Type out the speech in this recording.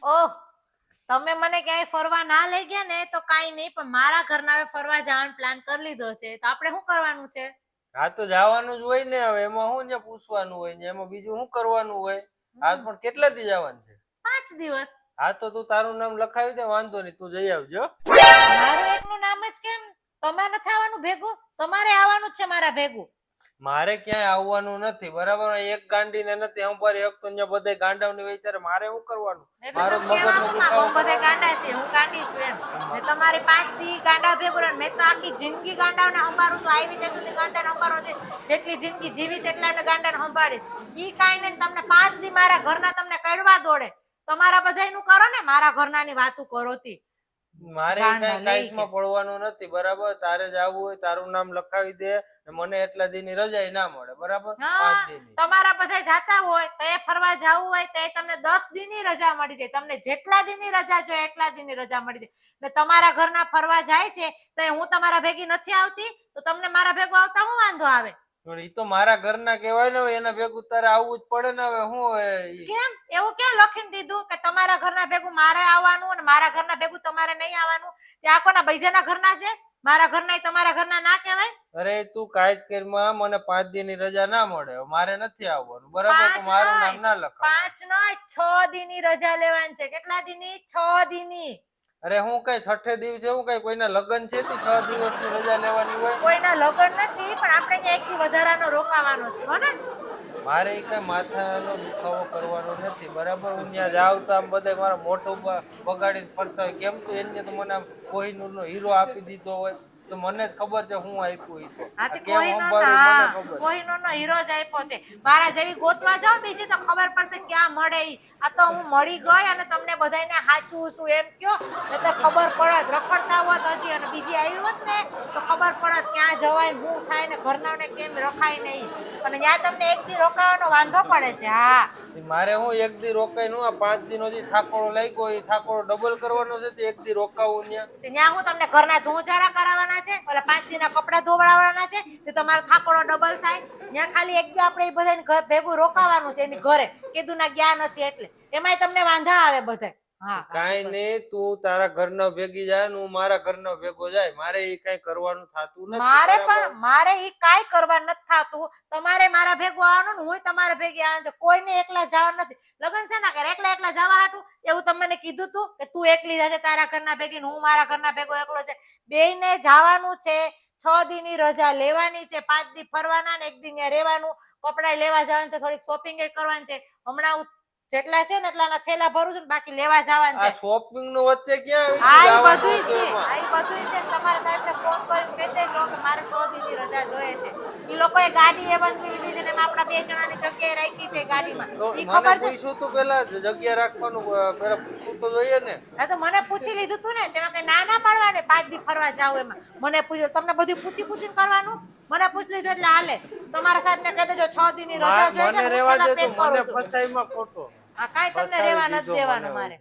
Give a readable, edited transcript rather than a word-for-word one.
ઓહ, તમે મને ક્યાંય ફરવા ના લઈ ગયા ને તો કાઈ નહીં, પણ મારા ઘરના હવે ફરવા જવાનો પ્લાન કરી લીધો છે, તો આપણે શું કરવાનું છે? હા તો જવાનું જ હોય ને, હવે એમાં શું ને પૂછવાનું હોય ને, એમાં બીજું શું કરવાનું હોય? હા પણ કેટલા દી જવાનું છે? 5 દિવસ. હા તો તું તારું નામ લખાવી દે, વાંધો નહીં, તું જઈ આવજો. મારું એકનું નામ જ કેમ? તમારે નથી આવવાનું ભેગું? તમારે આવવાનું જ છે મારા ભેગું. મારે ક્યાંય આવવાનું નથી, બરાબર? એક ગાંડીને નથી અંબારી એક તો અહીંયા બધા ગાંડાઓની વિચારે મારે શું કરવાનું? મારો મગજનો દુખાવો બધા ગાંડા છે, હું ગાંડી છું એમ. ને તમારે 5 દી ગાંડા ભેગું રહે, મેં તો આખી જિંદગી ગાંડાઓને સંભાળું છું, આવી તે તું ગાંડાને સંભાળો છે, જેટલી જિંદગી જીવીશ એટલા એમને ગાંડાને સંભાળીશ. ઈ કાઈ નહીં, તમને 5 દી મારા ઘરના તમને કડવા દોડે, તમારા બધાયનું કરો ને, મારા ઘરનાની વાતું કરો તી. મારે કઈ કાઈસમાં પડવાનું નથી, બરાબર? તારે જવું હોય તારું નામ લખાવી દે, મને એટલા દીની રજા ના મળે, બરાબર? 5 દીની. તમારા બધા જાતા હોય તો એ ફરવા જવું હોય તો તમને 10 દીની રજા મળી જાય, તમને જેટલા દીની રજા જોઈએ એટલા દીની રજા મળી જાય. ને તમારા ઘરના ફરવા જાય છે તો હું તમારા ભેગી નથી આવતી, તો તમને મારા ભેગો આવતા શું વાંધો આવે? ઈ તો મારા ઘરના કહેવાય ને, હવે એના ભેગું તારે આવવું જ પડે ને. હવે શું હોય? કેમ એવું ક્યાં લખીને દીધું કે તમારા ઘરના ભેગું મારે આવવાનું અને મારા ઘરના ભેગું તમારે નહીં આવવાનું? ત્યાં કોના બીજાના ઘરના છે? મારા ઘરના તમારા ઘરના ના કહેવાય? અરે તું કાઈ જ કરમાં, મને 5 દીની રજા ના મળે, મારે નથી આવવાનું, બરાબર? તો મારું નામ ના લખાવ. 5 નહીં 6 દીની રજા લેવાની છે. કેટલા દીની? 6 દીની. અરે હું કઈ 6 દિવસે હું કઈ કોઈના લગ્ન છે તે 6 દિવસની રજા લેવાની હોય? કોઈના લગ્ન નથી, પણ આપણે અહીંયા એકથી વધારાનો રોકાવાનો છે, હો ને? મારે કઈ માથાનો દુખાવો કરવાનો નથી, બરાબર? હું ત્યાં જાવ તો આમ બધા મારા મોઢું બગાડીને ફરતા હોય. કેમ તું એને તો મને આમ કોહિનૂરનો હીરો આપી દીધો હોય તો મને જ ખબર છે હું આપ્યું. ઈ તો કેમ સંભાળ્યું મને ખબર. કોહિનૂરનો હીરો જ આપ્યો છે. મારા જેવી ગોતવા જાવ બીજી તો ખબર પડશે ક્યાં મળે ઈ. આ તો હું મળી ગઈ અને તમને બધાને હાચું છું એમ કયો, એ તો ખબર પડત. રખડતા હોત હજી અને બીજી આવી હોત ને તો ખબર પડત ક્યાં જવાય, શું થાય ને ઘરનાને કેમ રખાય નહીં. અને ત્યાં તમને એક દી રોકાવાનો વાંધો પડે છે. હા, મારે હું એક દી રોકાઈ નું, આ 5 દિનો જે થાકોડો લાગ્યો એ થાકોડો ડબલ કરવાનો છે, તે એક દી રોકાવું ત્યાં હું તમને ઘરના ધોચાડા કરાવવાના છે, ઓલા 5 દીના કપડા ધોવડાવવાના છે, તે તમારો થાકોડો ડબલ થાય. ત્યાં ખાલી એક દી આપણે એ બધાને ભેગું રોકાવાનું છે એની ઘરે, કીધું ના ગયા નથી એટલે. એમાંય તમને વાંધા આવે બધા. કાઈ નહીં, તું તારા ઘરના ભેગી જાય ને હું મારા ઘરના ભેગો જાય, મારે એ કઈ કરવાનું થતું નથી. મારે ઈ કાઈ કરવા નથી થતું. તમારે મારા ભેગું આવવાનું ને હું તમારા ભેગી આવવાનું છે. કોઈને એકલા જવાનું નથી. લગન છે ને કે એકલા એકલા જવા હાટું એવું તમને કીધું તું કે તું એકલી જશે તારા ઘરના ભેગી ને હું મારા ઘરના ભેગો એકલો છે? બેયને જવાનું છે. 6 દીની રજા લેવાની છે. 5 દી ફરવાના ને 1 દી ત્યાં રહેવાનું. કપડા લેવા જવાનું છે, થોડીક શોપિંગ કરવાની છે. હમણાં જેટલા છે ને એટલાના થેલા ભરું છું, બાકી લેવા જવાનું છે. શોપિંગ નું વચ્ચે ક્યાં આવી બધું છે? આ બધું છે. તમારા સાહેબને ફોન કરીને કહી દેજો કે મારે 6 દીની રજા જોઈએ છે. ઈ લોકોએ ગાડી એ બંધ લીધી છે ને આપણા 2 જણાની જગ્યાએ રાખી છે ગાડીમાં. ઈ ખબર છે? પૂછ્યું તું પેલા જગ્યા રાખવાનું, પેલા પૂછવું તો જોઈએ ને. હા તો મને પૂછી લીધું તું ને, તેમાં કે ના પાડવા ને 5 દી ફરવા જાવ એમાં. મને પૂછ્યું, તમને બધું પૂછીને કરવાનું? મને પૂછી લીધું એટલે હાલે. તમારા સાહેબને કહી દેજો 6 દીની રજા જોઈએ છે. મને રહેવા દે તો મને ફસાઈમાં ખોટો. આ કાઈ તમને રહેવા નથી દેવાનું મારે.